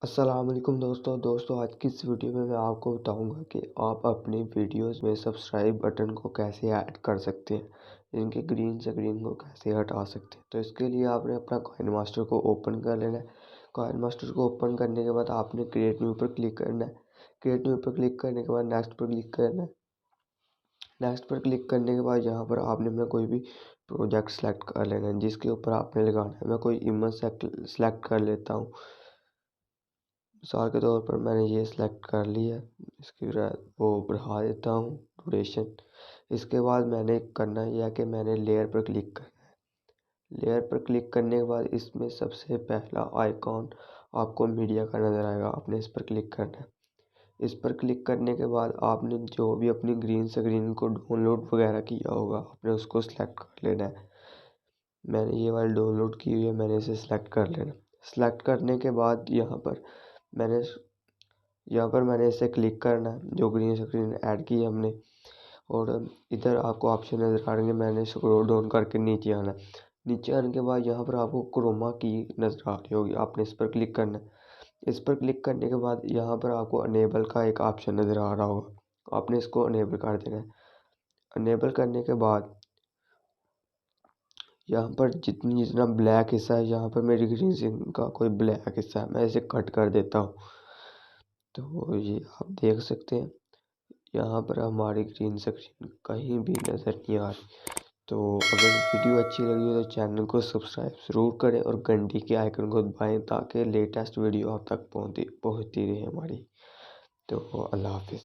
अस्सलाम वालेकुम दोस्तों आज की इस वीडियो में मैं आपको बताऊंगा कि आप अपनी वीडियोस में सब्सक्राइब बटन को कैसे ऐड कर सकते हैं, इनके ग्रीन स्क्रीन को कैसे हटा सकते हैं। तो इसके लिए आपने अपना कॉइन मास्टर को ओपन कर लेना है। कॉइन मास्टर को ओपन करने के बाद आपने क्रिएट न्यू पर क्लिक करना है। क्रिएट न्यू पर क्लिक करने के बाद नेक्स्ट पर क्लिक करना है। नेक्स्ट पर क्लिक करने के बाद यहाँ पर आपने अपना कोई भी प्रोजेक्ट सेलेक्ट कर लेना है जिसके ऊपर आपने लगाना है। मैं कोई इमेज सेलेक्ट कर लेता हूँ। मिसाल के तौर पर मैंने ये सिलेक्ट कर लिया। इसकी वो बढ़ा देता हूँ ड्यूरेशन। इसके बाद मैंने करना यह है कि मैंने लेयर पर क्लिक करना है। लेयर पर क्लिक करने के बाद इसमें सबसे पहला आइकॉन आपको मीडिया का नज़र आएगा, आपने इस पर क्लिक करना है। इस पर क्लिक करने के बाद आपने जो भी अपनी ग्रीन स्क्रीन को डाउनलोड वगैरह किया होगा आपने उसको सिलेक्ट कर लेना है। मैंने ये वाली डाउनलोड की हुई है, मैंने इसे सिलेक्ट कर लेना। सिलेक्ट करने के बाद मैंने मैंने इसे क्लिक करना है जो ग्रीन स्क्रीन ऐड की है हमने। और इधर आपको ऑप्शन नज़र आ रहे हैं, मैंने स्क्रॉल डाउन करके नीचे आना। नीचे आने के बाद यहाँ पर आपको क्रोमा की नज़र आ रही होगी, आपने इस पर क्लिक करना है। इस पर क्लिक करने के बाद यहाँ पर आपको अनेबल का एक ऑप्शन नज़र आ रहा होगा, आपने इसको अनेबल कर देना है। अनेबल करने के बाद यहाँ पर जितना ब्लैक हिस्सा है, यहाँ पर मेरी ग्रीन स्क्रीन का कोई ब्लैक हिस्सा है, मैं इसे कट कर देता हूँ। तो ये आप देख सकते हैं यहाँ पर हमारी ग्रीन स्क्रीन कहीं भी नज़र नहीं आ रही। तो अगर वीडियो अच्छी लगी हो तो चैनल को सब्सक्राइब ज़रूर करें और घंटी के आइकन को दबाएं ताकि लेटेस्ट वीडियो आप तक पहुँचती रहे हमारी। तो अल्लाह हाफिज़।